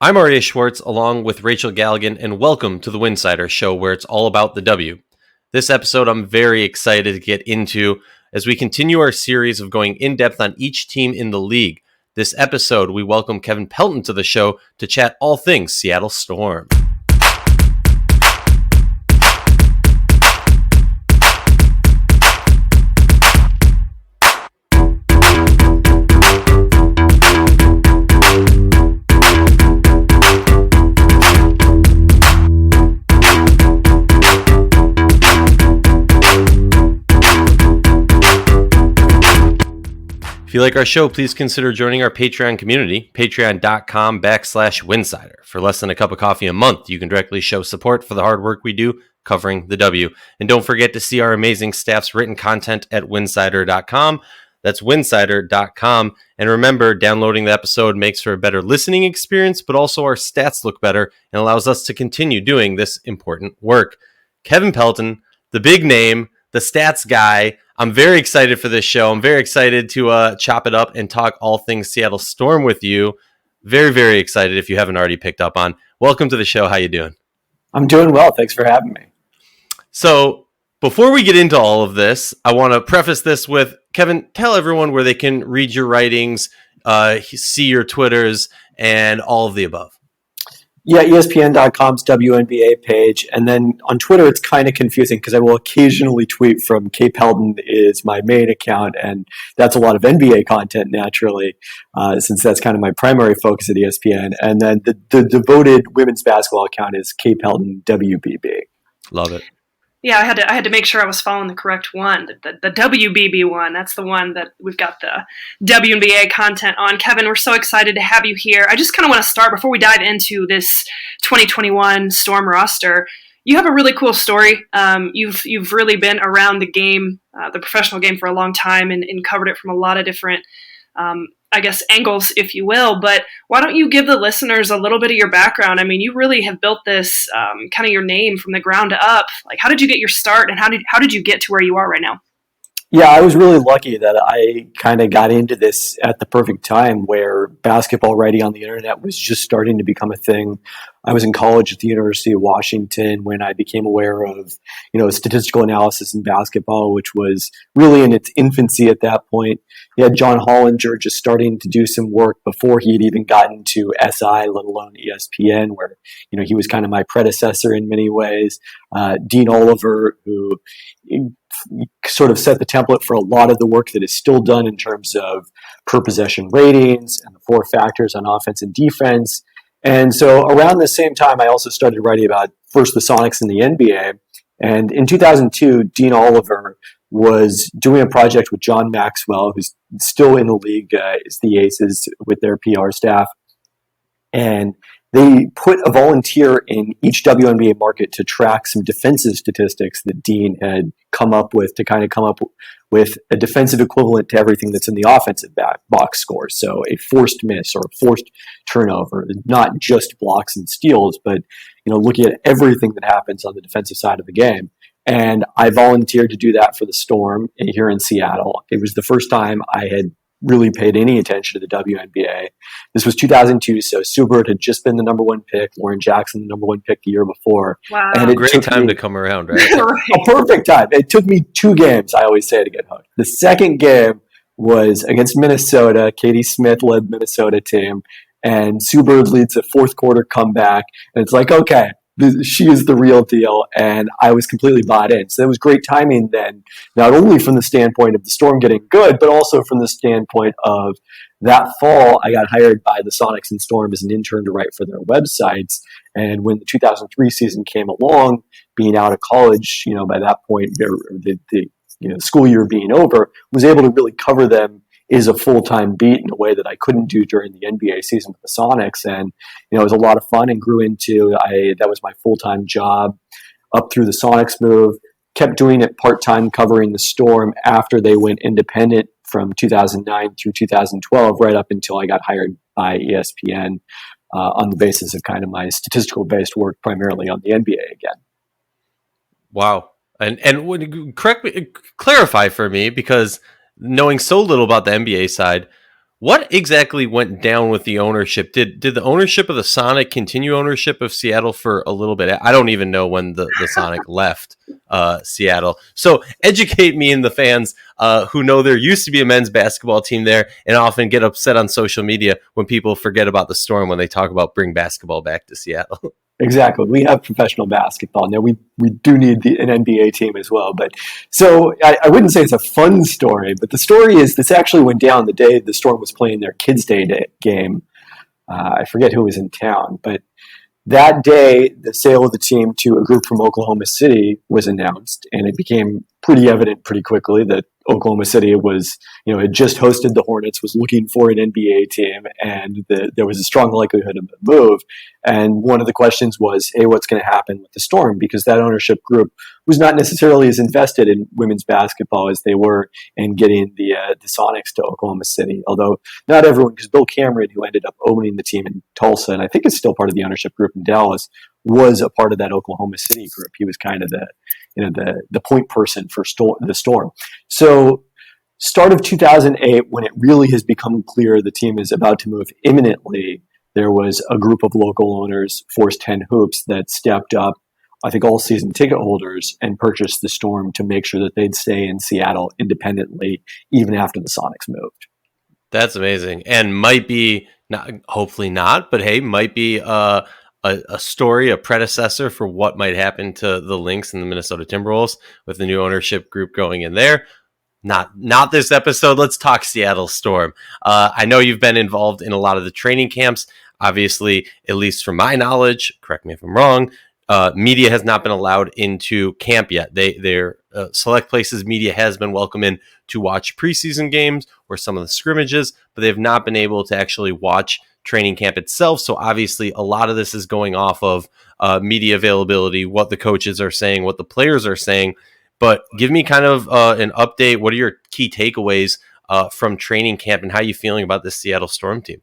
I'm Aryeh Schwartz along with Rachel Galligan, and welcome to the Winsidr show where it's all about the W. This episode I'm very excited to get into as we continue our series of going in depth on each team in the league. This episode, we welcome Kevin Pelton to the show to chat all things Seattle Storm. If you like our show, please consider joining our Patreon community, patreon.com/Winsidr. For less than a cup of coffee a month, you can directly show support for the hard work we do covering the W. And don't forget to see our amazing staff's written content at winsidr.com. That's winsidr.com. And remember, downloading the episode makes for a better listening experience, but also our stats look better and allows us to continue doing this important work. Kevin Pelton, the big name, the stats guy. I'm very excited for this show. I'm very excited to chop it up and talk all things Seattle Storm with you. Very, very excited if you haven't already picked up on. Welcome to the show. How you doing? I'm doing well. Thanks for having me. So before we get into all of this, I want to preface this with, Kevin, tell everyone where they can read your writings, see your Twitters, and all of the above. Yeah, ESPN.com's WNBA page. And then on Twitter, it's kind of confusing because I will occasionally tweet from Kevin Pelton is my main account. And that's a lot of NBA content, naturally, since that's kind of my primary focus at ESPN. And then the devoted women's basketball account is Kevin Pelton WBB. Love it. Yeah, I had to make sure I was following the correct one. The WBB one, that's the one that we've got the WNBA content on. Kevin, we're so excited to have you here. I just kind of want to start, before we dive into this 2021 Storm roster, you have a really cool story. You've really been around the game, the professional game, for a long time and covered it from a lot of different angles, if you will. But why don't you give the listeners a little bit of your background? I mean, you really have built this kind of your name from the ground up. Like, how did you get your start, and how did you get to where you are right now? Yeah, I was really lucky that I kind of got into this at the perfect time where basketball writing on the internet was just starting to become a thing. I was in college at the University of Washington when I became aware of, statistical analysis in basketball, which was really in its infancy at that point. You had John Hollinger just starting to do some work before he had even gotten to SI, let alone ESPN, where, he was kind of my predecessor in many ways. Dean Oliver, who sort of set the template for a lot of the work that is still done in terms of per possession ratings and the four factors on offense and defense. And so around the same time, I also started writing about first the Sonics in the NBA. And in 2002, Dean Oliver was doing a project with John Maxwell, who's still in the league, is the Aces with their PR staff. And they put a volunteer in each WNBA market to track some defensive statistics that Dean had come up with to kind of come up with a defensive equivalent to everything that's in the offensive box score. So a forced miss or a forced turnover, not just blocks and steals, but looking at everything that happens on the defensive side of the game. And I volunteered to do that for the Storm here in Seattle. It was the first time I had really paid any attention to the WNBA. This was 2002, so Sue Bird had just been the number one pick, Lauren Jackson the number one pick the year before. Wow. And a great time to come around, right? A perfect time. It took me 2 games, I always say, to get hooked. The second game was against Minnesota. Katie Smith led Minnesota team, and Sue Bird leads a fourth quarter comeback, and it's like, okay, she is the real deal, and I was completely bought in. So it was great timing then, not only from the standpoint of the Storm getting good, but also from the standpoint of that fall, I got hired by the Sonics and Storm as an intern to write for their websites. And when the 2003 season came along, being out of college, by that point, the school year being over, was able to really cover them is a full-time beat in a way that I couldn't do during the NBA season with the Sonics. And, it was a lot of fun and grew into, that was my full-time job up through the Sonics move, kept doing it part-time covering the Storm after they went independent from 2009 through 2012, right up until I got hired by ESPN on the basis of kind of my statistical-based work primarily on the NBA again. Wow. And would clarify for me, because knowing so little about the NBA side, What exactly went down with the ownership? Did the ownership of the Sonic continue ownership of Seattle for a little bit? I don't even know when the Sonic left Seattle. So educate me and the fans who know there used to be a men's basketball team there and often get upset on social media when people forget about the Storm when they talk about bring basketball back to Seattle. Exactly. We have professional basketball. Now, we do need an NBA team as well. But so I wouldn't say it's a fun story, but the story is this actually went down the day the Storm was playing their Kids' Day game. I forget who was in town, but that day, the sale of the team to a group from Oklahoma City was announced, and it became pretty evident pretty quickly that Oklahoma City was, had just hosted the Hornets, was looking for an NBA team, and there was a strong likelihood of a move. And one of the questions was, hey, what's going to happen with the Storm? Because that ownership group was not necessarily as invested in women's basketball as they were in getting the Sonics to Oklahoma City. Although not everyone, because Bill Cameron, who ended up owning the team in Tulsa, and I think is still part of the ownership group in Dallas, was a part of that Oklahoma City group. He was kind of the point person for the Storm. So start of 2008, when it really has become clear the team is about to move imminently, there was a group of local owners, Force 10 Hoops, that stepped up, I think all season ticket holders, and purchased the Storm to make sure that they'd stay in Seattle independently even after the Sonics moved. That's amazing. And might be, not, hopefully not, but hey, might be a story, a predecessor for what might happen to the Lynx and the Minnesota Timberwolves with the new ownership group going in there. Not this episode. Let's talk Seattle Storm. I know you've been involved in a lot of the training camps. Obviously, at least from my knowledge, correct me if I'm wrong, media has not been allowed into camp yet. Their select places media has been welcome in to watch preseason games or some of the scrimmages, but they've not been able to actually watch training camp itself. So obviously a lot of this is going off of media availability, what the coaches are saying, what the players are saying. But give me kind of an update. What are your key takeaways from training camp and how are you feeling about this Seattle Storm team?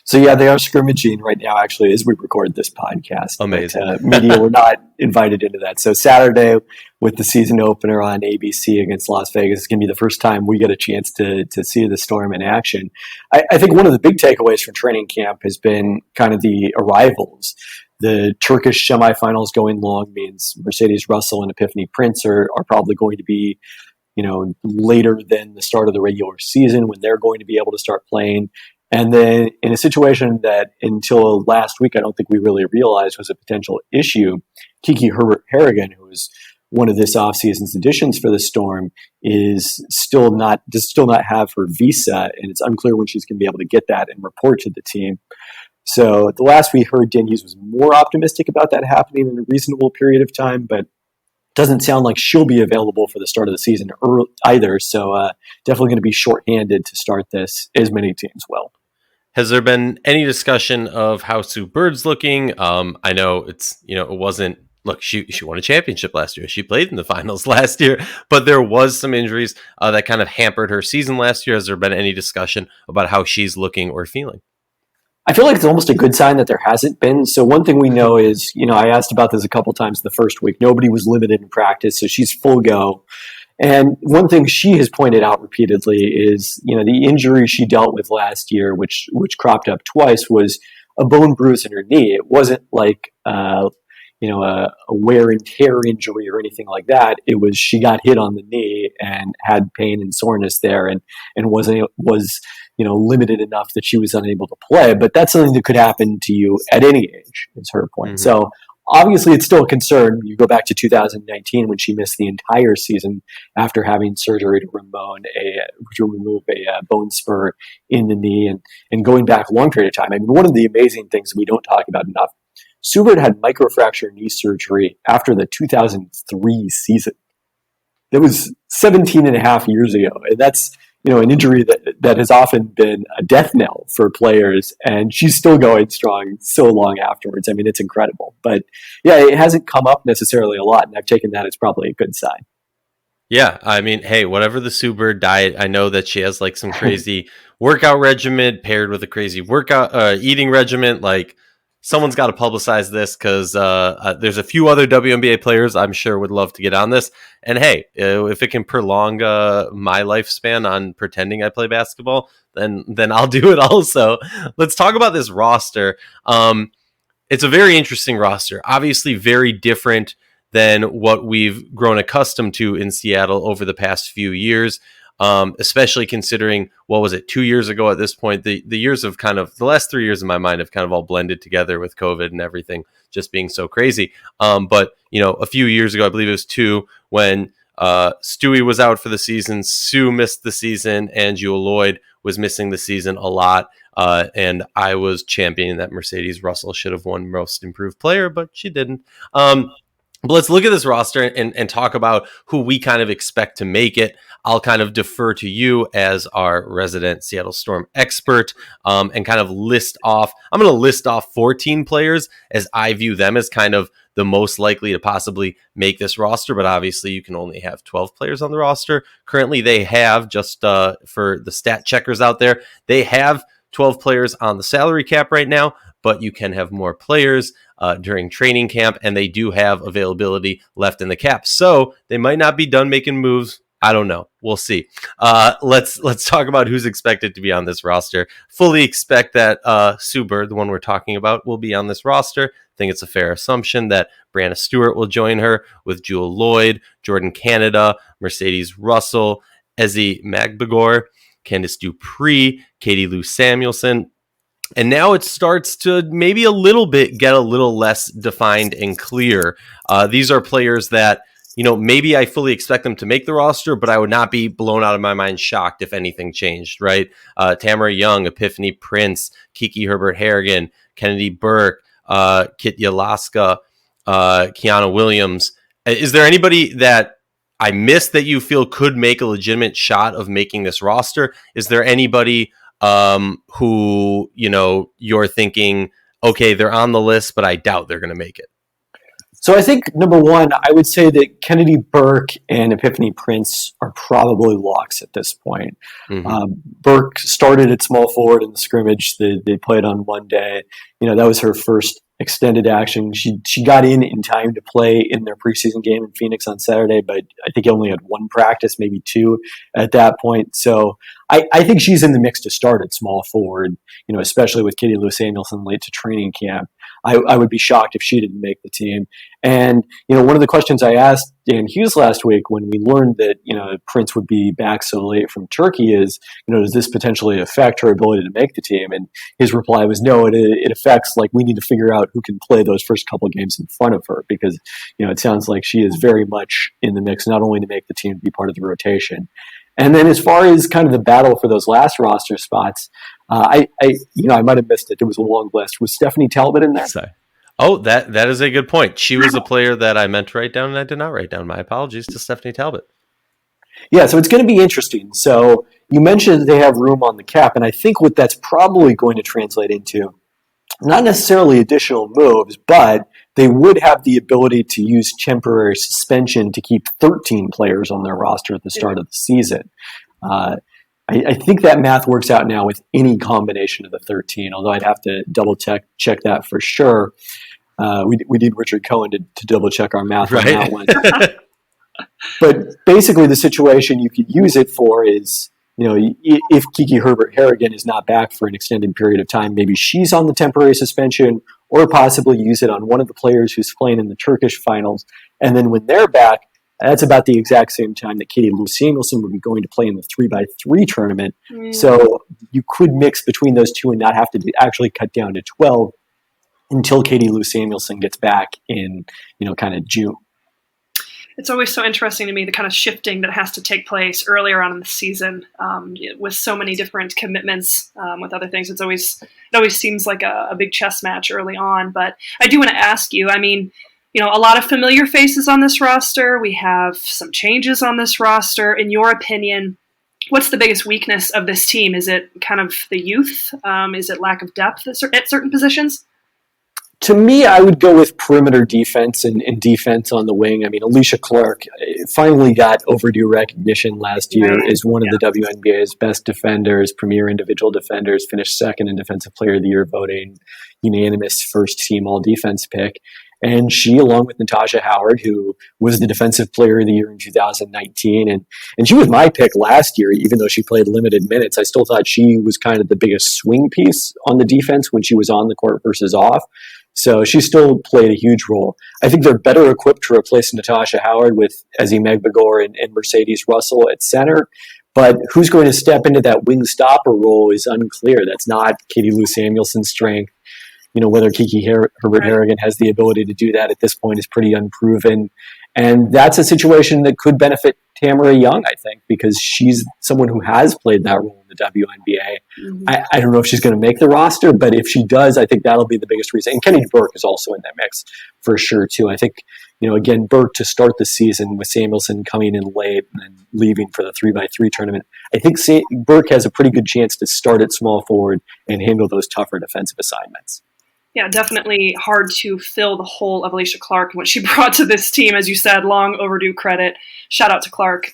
So yeah, they are scrimmaging right now, actually, as we record this podcast. Amazing. But, media were not invited into that. So Saturday, with the season opener on ABC against Las Vegas, is going to be the first time we get a chance to see the Storm in action. I think one of the big takeaways from training camp has been kind of the arrivals. The Turkish semifinals going long means Mercedes Russell and Epiphany Prince are probably going to be, later than the start of the regular season when they're going to be able to start playing. And then in a situation that until last week, I don't think we really realized was a potential issue, Kiki Harrigan, who is one of this offseason's additions for the Storm, does still not have her visa, and it's unclear when she's going to be able to get that and report to the team. So the last we heard, Dan Hughes was more optimistic about that happening in a reasonable period of time, but doesn't sound like she'll be available for the start of the season either. So definitely going to be shorthanded to start this, as many teams will. Has there been any discussion of how Sue Bird's looking? I know it wasn't. Look, she won a championship last year. She played in the finals last year, but there was some injuries that kind of hampered her season last year. Has there been any discussion about how she's looking or feeling? I feel like it's almost a good sign that there hasn't been. So one thing we know is, I asked about this a couple times the first week. Nobody was limited in practice, so she's full go. And one thing she has pointed out repeatedly is, the injury she dealt with last year, which cropped up twice, was a bone bruise in her knee. It wasn't like, a wear and tear injury or anything like that. It was she got hit on the knee and had pain and soreness there, and was limited enough that she was unable to play. But that's something that could happen to you at any age, is her point. Mm-hmm. So obviously it's still a concern. You go back to 2019 when she missed the entire season after having surgery to remove a bone spur in the knee and going back a long period of time. I mean, one of the amazing things we don't talk about enough, Sue Bird had microfracture knee surgery after the 2003 season. That was 17 and a half years ago. And that's, an injury that has often been a death knell for players, and she's still going strong so long afterwards. I mean, it's incredible. But yeah, it hasn't come up necessarily a lot, and I've taken that as probably a good sign. Yeah, I mean, hey, whatever the Sue Bird diet, I know that she has like some crazy workout regimen paired with a crazy workout eating regimen. Like, someone's got to publicize this because there's a few other WNBA players I'm sure would love to get on this. And hey, if it can prolong my lifespan on pretending I play basketball, then I'll do it also. Let's talk about this roster. It's a very interesting roster, obviously very different than what we've grown accustomed to in Seattle over the past few years. Especially considering, what was it, 2 years ago at this point, the years of kind of, the last 3 years in my mind have kind of all blended together with COVID and everything just being so crazy. But, a few years ago, I believe it was 2, when Stewie was out for the season, Sue missed the season, and Jewel Lloyd was missing the season a lot. And I was championing that Mercedes Russell should have won Most Improved Player, but she didn't. But let's look at this roster and talk about who we kind of expect to make it. I'll kind of defer to you as our resident Seattle Storm expert and kind of I'm going to list off 14 players as I view them as kind of the most likely to possibly make this roster. But obviously you can only have 12 players on the roster. Currently they have, just for the stat checkers out there, they have 12 players on the salary cap right now, but you can have more players during training camp, and they do have availability left in the cap. So they might not be done making moves. I don't know. We'll see. Let's talk about who's expected to be on this roster. Fully expect that Sue Bird, the one we're talking about, will be on this roster. I think it's a fair assumption that Brianna Stewart will join her with Jewel Lloyd, Jordan Canada, Mercedes Russell, Ezzy Magbegor, Candice Dupree, Katy Lou Samuelson. And now it starts to maybe a little bit get a little less defined and clear. These are players that, maybe I fully expect them to make the roster, but I would not be blown out of my mind shocked if anything changed, right? Tamara Young, Epiphany Prince, Kiki Harrigan, Kennedy Burke, Kit Yalaska, Kiana Williams. Is there anybody that I missed that you feel could make a legitimate shot of making this roster? Is there anybody who, you're thinking, okay, they're on the list, but I doubt they're going to make it? So I think, number one, I would say that Kennedy Burke and Epiphany Prince are probably locks at this point. Mm-hmm. Burke started at small forward in the scrimmage. They played on one day. That was her first extended action. She got in time to play in their preseason game in Phoenix on Saturday, but I think he only had one practice, maybe two at that point. So I think she's in the mix to start at small forward, especially with Katy Lou Samuelson late to training camp. I would be shocked if she didn't make the team. And, one of the questions I asked Dan Hughes last week when we learned that, Prince would be back so late from Turkey is, does this potentially affect her ability to make the team? And his reply was, no, it affects, we need to figure out who can play those first couple of games in front of her because, it sounds like she is very much in the mix, not only to make the team, to be part of the rotation. And then as far as kind of the battle for those last roster spots, I might have missed it. It was a long list. Was Stephanie Talbot in there? Sorry. Oh, that is a good point. She was a player that I meant to write down and I did not write down. My apologies to Stephanie Talbot. Yeah, so it's going to be interesting. So you mentioned they have room on the cap, and I think what that's probably going to translate into, not necessarily additional moves, but they would have the ability to use temporary suspension to keep 13 players on their roster at the start of the season. I think that math works out now with any combination of the 13, although I'd have to double check that for sure. We need Richard Cohen to double check our math on that one. But basically the situation you could use it for is, if Kiki Harrigan is not back for an extended period of time, maybe she's on the temporary suspension, or possibly use it on one of the players who's playing in the Turkish finals. And then when they're back, that's about the exact same time that Katy Lou Samuelson would be going to play in the 3x3 tournament. Mm. So you could mix between those two and not have to actually cut down to 12 until Katy Lou Samuelson gets back in, kind of June. It's always so interesting to me, the kind of shifting that has to take place earlier on in the season with so many different commitments with other things. It always seems like a big chess match early on. But I do want to ask you, a lot of familiar faces on this roster. We have some changes on this roster. In your opinion, what's the biggest weakness of this team? Is it kind of the youth? Is it lack of depth at certain positions? To me, I would go with perimeter defense and defense on the wing. I mean, Alicia Clark finally got overdue recognition last year as one of the WNBA's best defenders, premier individual defenders, finished second in Defensive Player of the Year voting, unanimous first team all-defense pick. And she, along with Natasha Howard, who was the Defensive Player of the Year in 2019, and she was my pick last year, even though she played limited minutes. I still thought she was kind of the biggest swing piece on the defense when she was on the court versus off. So she still played a huge role. I think they're better equipped to replace Natasha Howard with Ezi Megbagor and Mercedes Russell at center. But who's going to step into that wing stopper role is unclear. That's not Katy Lou Samuelson's strength. Whether Kiki Harrigan has the ability to do that at this point is pretty unproven. And that's a situation that could benefit Tamara Young, I think, because she's someone who has played that role in the WNBA. Mm-hmm. I don't know if she's going to make the roster, but if she does, I think that'll be the biggest reason. And Kennedy Burke is also in that mix for sure, too. I think, again, Burke to start the season with Samuelson coming in late and leaving for the 3x3 tournament, I think Burke has a pretty good chance to start at small forward and handle those tougher defensive assignments. Yeah, definitely hard to fill the hole of Alicia Clark and what she brought to this team. As you said, long overdue credit. Shout out to Clark.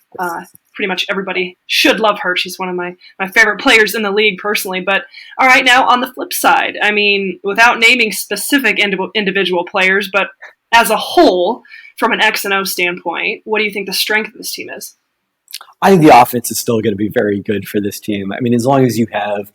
Pretty much everybody should love her. She's one of my favorite players in the league personally. But all right, now on the flip side, I mean, without naming specific individual players, but as a whole, from an X and O standpoint, what do you think the strength of this team is? I think the offense is still going to be very good for this team. I mean, as long as you have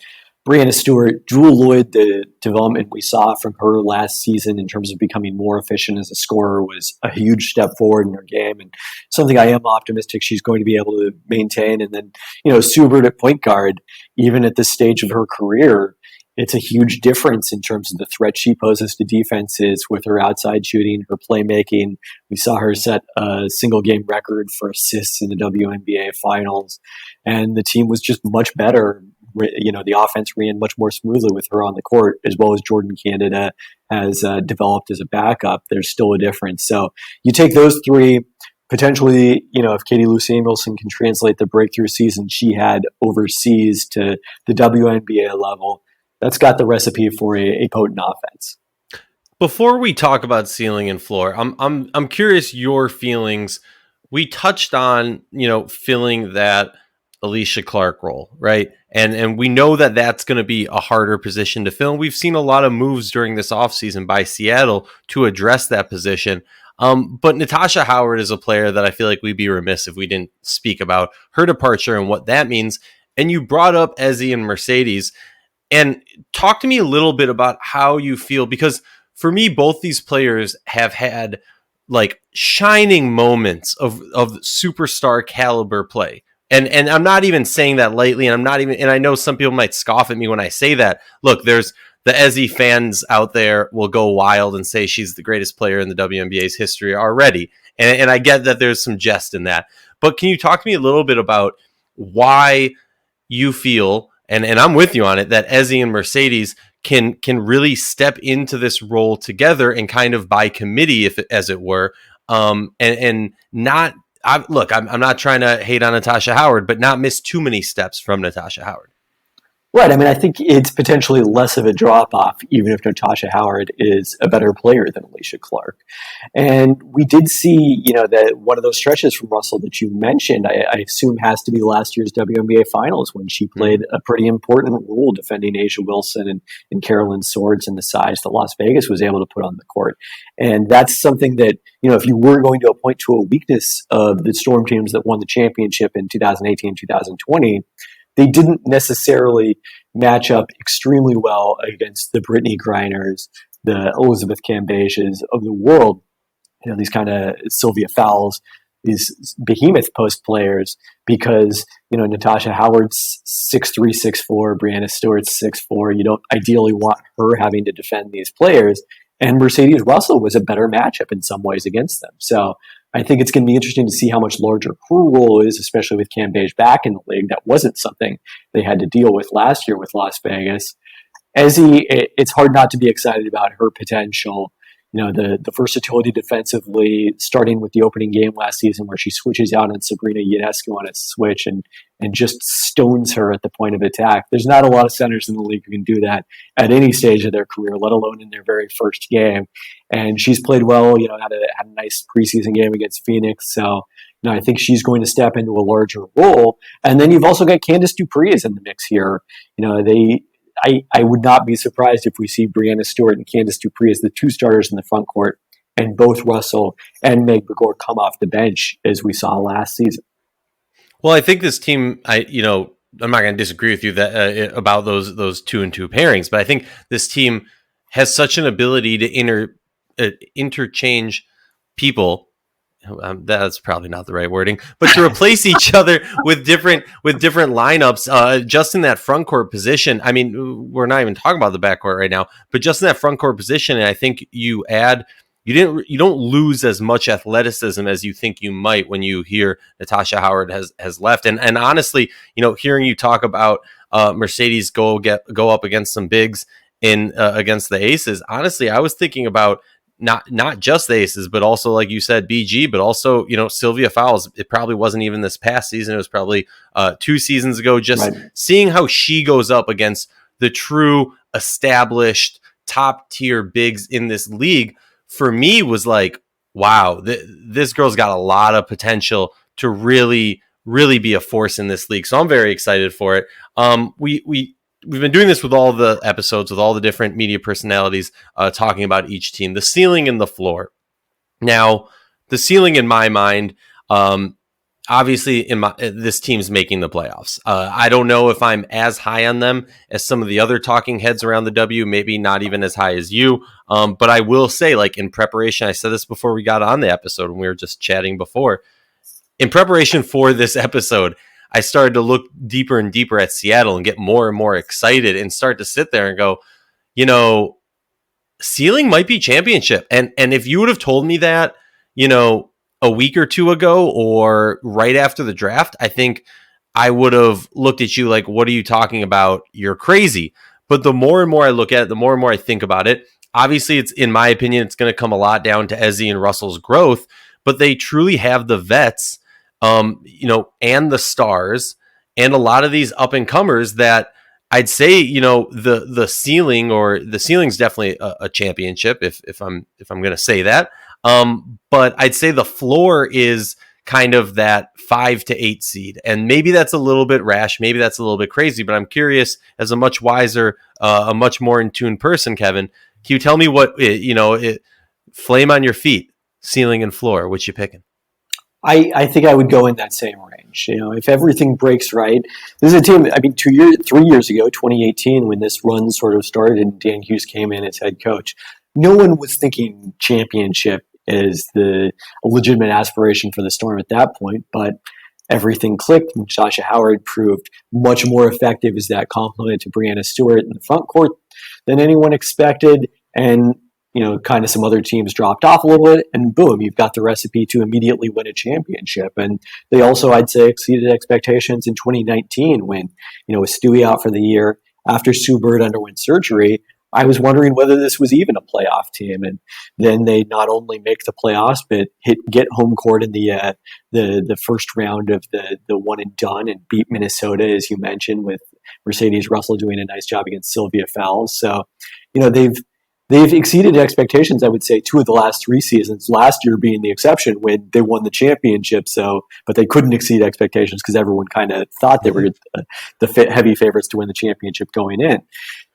Brianna Stewart, Jewel Lloyd, the development we saw from her last season in terms of becoming more efficient as a scorer was a huge step forward in her game, and something I am optimistic she's going to be able to maintain. And then, Subert at point guard, even at this stage of her career, it's a huge difference in terms of the threat she poses to defenses with her outside shooting, her playmaking. We saw her set a single game record for assists in the WNBA finals, and the team was just much better. The offense ran much more smoothly with her on the court, as well as Jordan Candida has developed as a backup. There's still a difference. So you take those three, potentially, if Katy Lou Samuelson can translate the breakthrough season she had overseas to the WNBA level, that's got the recipe for a potent offense. Before we talk about ceiling and floor, I'm curious your feelings. We touched on, filling that Alicia Clark role, right? And we know that that's going to be a harder position to fill. We've seen a lot of moves during this offseason by Seattle to address that position. But Natasha Howard is a player that I feel like we'd be remiss if we didn't speak about her departure and what that means. And you brought up Ezi and Mercedes. And talk to me a little bit about how you feel, because for me, both these players have had like shining moments of superstar caliber play. And I'm not even saying that lightly, and I know some people might scoff at me when I say that. Look, there's the Ezi fans out there will go wild and say she's the greatest player in the WNBA's history already. And I get that there's some jest in that. But can you talk to me a little bit about why you feel, and I'm with you on it, that Ezi and Mercedes can really step into this role together and kind of by committee, as it were, and not. I'm not trying to hate on Natasha Howard, but not miss too many steps from Natasha Howard. Right. I mean, I think it's potentially less of a drop-off, even if Natasha Howard is a better player than Alicia Clark. And we did see, that one of those stretches from Russell that you mentioned, I assume has to be last year's WNBA Finals when she played a pretty important role defending Asia Wilson and Carolyn Swords and the size that Las Vegas was able to put on the court. And that's something that, if you were going to point to a weakness of the Storm teams that won the championship in 2018, 2020, they didn't necessarily match up extremely well against the Brittany Griners, the Elizabeth Cambages of the world, these kind of Sylvia Fowles, these behemoth post players, because, Natasha Howard's 6'3", 6'4", Brianna Stewart's 6'4". You don't ideally want her having to defend these players. And Mercedes Russell was a better matchup in some ways against them. So I think it's going to be interesting to see how much larger her role is, especially with Cambage back in the league. That wasn't something they had to deal with last year with Las Vegas. Ezi, it's hard not to be excited about her potential. the versatility defensively, starting with the opening game last season where she switches out on Sabrina Ionescu on a switch and just stones her at the point of attack. There's not a lot of centers in the league who can do that at any stage of their career, let alone in their very first game. And she's played well, had a nice preseason game against Phoenix. So, I think she's going to step into a larger role. And then you've also got Candice Dupree is in the mix here. I would not be surprised if we see Breanna Stewart and Candice Dupree as the two starters in the front court, and both Russell and Meg McGraw come off the bench as we saw last season. Well, I think this team, I'm not going to disagree with you that about those 2-2 pairings, but I think this team has such an ability to interchange people. That's probably not the right wording, but to replace each other with different lineups, just in that front court position. I mean, we're not even talking about the backcourt right now, but just in that front court position, and I think you don't lose as much athleticism as you think you might when you hear Natasha Howard has left. And honestly, hearing you talk about Mercedes go up against some bigs in against the Aces. Honestly, I was thinking about not just the Aces, but also, like you said, BG, but also, Sylvia Fowles. It probably wasn't even this past season. It was probably 2 seasons ago. Just right. Seeing how she goes up against the true established top tier bigs in this league, for me, was like, wow, this girl's got a lot of potential to really, really be a force in this league. So I'm very excited for it. We've been doing this with all the episodes, with all the different media personalities talking about each team, the ceiling and the floor. Now, the ceiling in my mind, obviously, this team's making the playoffs. I don't know if I'm as high on them as some of the other talking heads around the W, maybe not even as high as you. But I will say, like, in preparation, I said this before we got on the episode when we were just chatting before. In preparation for this episode, I started to look deeper and deeper at Seattle and get more and more excited and start to sit there and go, ceiling might be championship. And if you would have told me that, a week or two ago or right after the draft, I think I would have looked at you like, what are you talking about? You're crazy. But the more and more I look at it, the more and more I think about it, obviously, it's, in my opinion, it's going to come a lot down to Ezzie and Russell's growth, but they truly have the vets, and the stars, and a lot of these up and comers that I'd say, the ceiling, or the ceiling's definitely a championship if I'm going to say that. But I'd say the floor is kind of that 5 to 8 seed, and maybe that's a little bit rash, maybe that's a little bit crazy. But I'm curious, as a much wiser, a much more in tune person, Kevin, can you tell me what flame on your feet, ceiling and floor, which you picking? I think I would go in that same range. If everything breaks right, this is a team. 3 years ago, 2018, when this run sort of started and Dan Hughes came in as head coach, no one was thinking championship as the legitimate aspiration for the Storm at that point. But everything clicked, and Natasha Howard proved much more effective as that complement to Breanna Stewart in the front court than anyone expected. And kind of some other teams dropped off a little bit, and boom, you've got the recipe to immediately win a championship. And they also, I'd say, exceeded expectations in 2019 when, with Stewie out for the year after Sue Bird underwent surgery. I was wondering whether this was even a playoff team. And then they not only make the playoffs, but get home court in the first round of the one and done, and beat Minnesota, as you mentioned, with Mercedes Russell doing a nice job against Sylvia Fowles. So, they've exceeded expectations, I would say, 2 of the last 3 seasons, last year being the exception when they won the championship. But they couldn't exceed expectations because everyone kind of thought they were the heavy favorites to win the championship going in.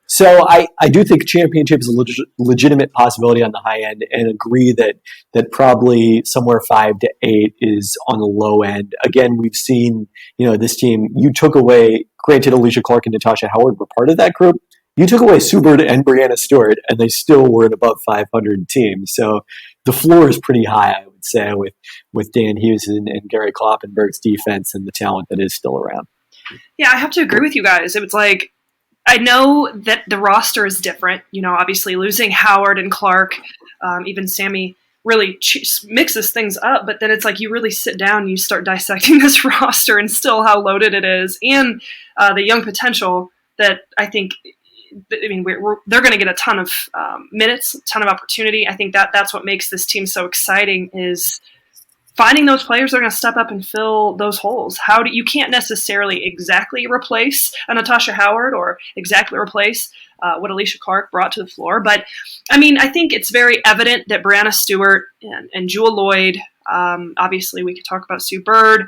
So I do think championship is a legitimate possibility on the high end, and agree that probably somewhere 5 to 8 is on the low end. Again, we've seen, this team, you took away, granted Alicia Clark and Natasha Howard were part of that group, you took away Sue Bird and Breanna Stewart, and they still were an above 500 team. So the floor is pretty high, I would say, with Dan Hughes and Gary Kloppenberg's defense and the talent that is still around. Yeah, I have to agree with you guys. It was like, I know that the roster is different. Obviously losing Howard and Clark, even Sammy, really mixes things up. But then it's like you really sit down and you start dissecting this roster and still how loaded it is, and the young potential that I think I mean, they're going to get a ton of minutes, a ton of opportunity. I think that's what makes this team so exciting is finding those players that are going to step up and fill those holes. You can't necessarily exactly replace a Natasha Howard or exactly replace what Alysha Clark brought to the floor. But, I mean, I think it's very evident that Brianna Stewart and Jewel Lloyd, obviously we could talk about Sue Bird,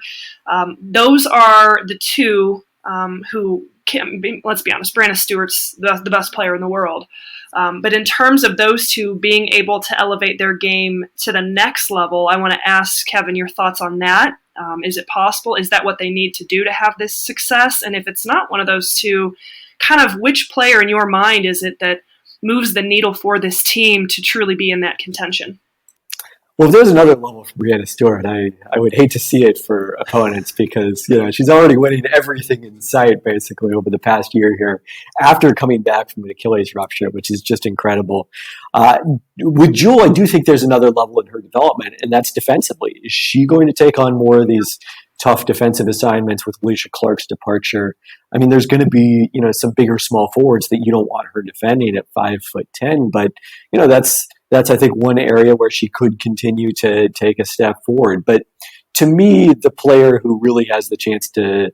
those are the two who can be, let's be honest, Brianna Stewart's the best player in the world. But in terms of those two being able to elevate their game to the next level, I want to ask Kevin your thoughts on that. Is it possible? Is that what they need to do to have this success? And if it's not one of those two, kind of which player in your mind is it that moves the needle for this team to truly be in that contention? Well, if there's another level for Brianna Stewart, I would hate to see it for opponents because, she's already winning everything in sight basically over the past year here after coming back from an Achilles rupture, which is just incredible. With Jewel, I do think there's another level in her development, and that's defensively. Is she going to take on more of these tough defensive assignments with Alysha Clark's departure? I mean, there's going to be, some bigger small forwards that you don't want her defending at 5'10", but, that's, I think, one area where she could continue to take a step forward. But to me, the player who really has the chance to,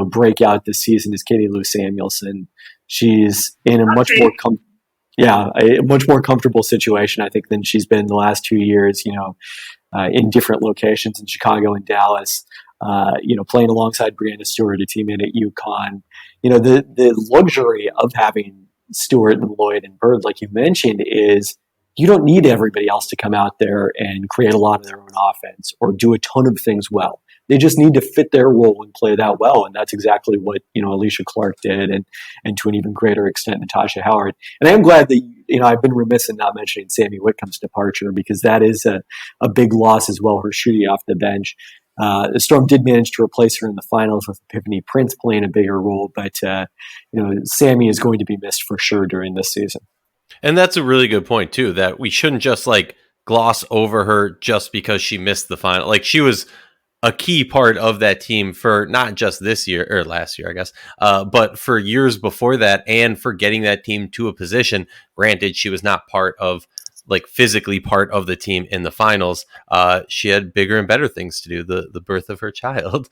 break out this season is Katy Lou Samuelson. She's in a much more comfortable situation, I think, than she's been the last 2 years, in different locations in Chicago and Dallas, playing alongside Brianna Stewart, a teammate at UConn. The luxury of having Stewart and Lloyd and Bird, like you mentioned, is you don't need everybody else to come out there and create a lot of their own offense or do a ton of things well. They just need to fit their role and play that well. And that's exactly what, Alysha Clark did and to an even greater extent, Natasha Howard. And I am glad that, I've been remiss in not mentioning Sammy Whitcomb's departure because that is a big loss as well, her shooting off the bench. The Storm did manage to replace her in the finals with Epiphany Prince playing a bigger role, but, Sammy is going to be missed for sure during this season. And that's a really good point, too, that we shouldn't just gloss over her just because she missed the final. She was a key part of that team for not just this year or last year, I guess, but for years before that and for getting that team to a position. Granted, she was not part of physically part of the team in the finals. She had bigger and better things to do. The birth of her child,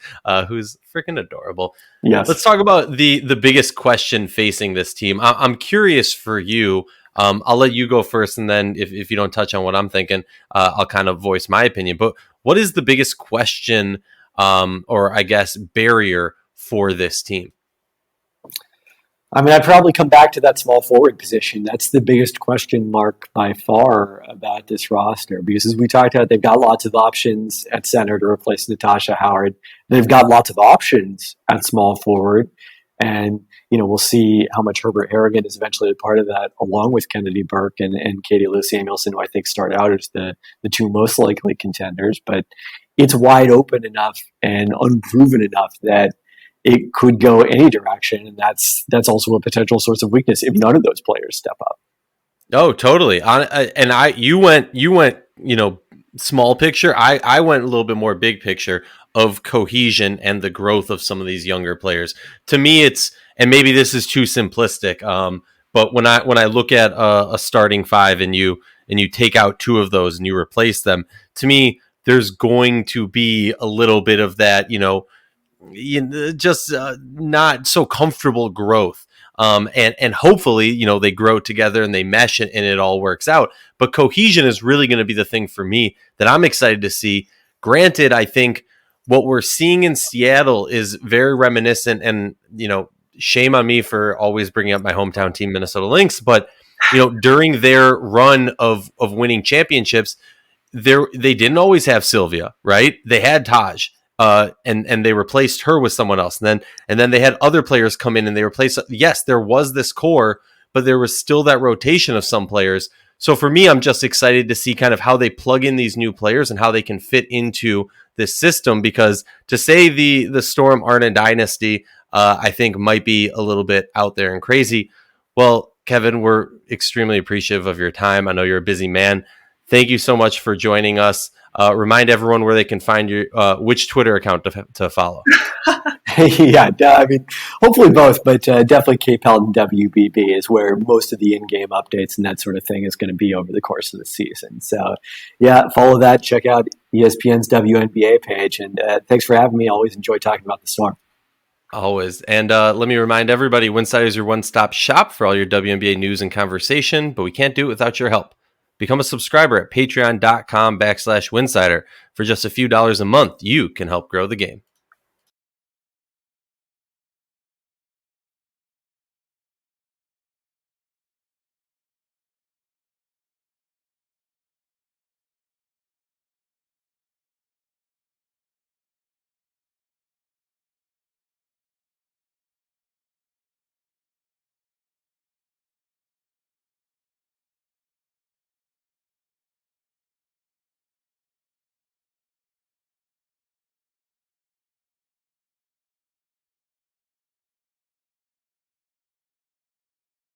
who's freaking adorable. Yes. Let's talk about the biggest question facing this team. I'm curious for you. I'll let you go first, and then if you don't touch on what I'm thinking, I'll kind of voice my opinion. But what is the biggest question, or I guess barrier for this team? I mean, I'd probably come back to that small forward position. That's the biggest question mark by far about this roster because as we talked about, they've got lots of options at center to replace Natasha Howard. They've got lots of options at small forward. And, we'll see how much Herbert Harrigan is eventually a part of that, along with Kennedy Burke and Katy Lou Samuelson, who I think start out as the two most likely contenders. But it's wide open enough and unproven enough that it could go any direction. And that's also a potential source of weakness if none of those players step up. Oh, totally. You went, small picture. I went a little bit more big picture of cohesion and the growth of some of these younger players. To me, it's, and maybe this is too simplistic, but when I look at a starting five and you take out two of those and you replace them, to me, there's going to be a little bit of that, just not so comfortable growth. And hopefully, they grow together and they mesh and it all works out. But cohesion is really going to be the thing for me that I'm excited to see. Granted, I think what we're seeing in Seattle is very reminiscent, and, shame on me for always bringing up my hometown team, Minnesota Lynx. But, during their run of winning championships, they didn't always have Sylvia, right? They had Taj. And they replaced her with someone else. And then they had other players come in and they replaced. Yes, there was this core, but there was still that rotation of some players. So for me, I'm just excited to see kind of how they plug in these new players and how they can fit into this system, because to say the Storm aren't a dynasty, I think might be a little bit out there and crazy. Well, Kevin, we're extremely appreciative of your time. I know you're a busy man. Thank you so much for joining us. Remind everyone where they can find you, which Twitter account to follow. Yeah, I mean, hopefully both, but definitely K Pelton WBB is where most of the in-game updates and that sort of thing is going to be over the course of the season. So, yeah, follow that. Check out ESPN's WNBA page, and thanks for having me. Always enjoy talking about the Storm. Always. And let me remind everybody, Winsidr is your one-stop shop for all your WNBA news and conversation, but we can't do it without your help. Become a subscriber at patreon.com/Winsidr. For just a few dollars a month, you can help grow the game.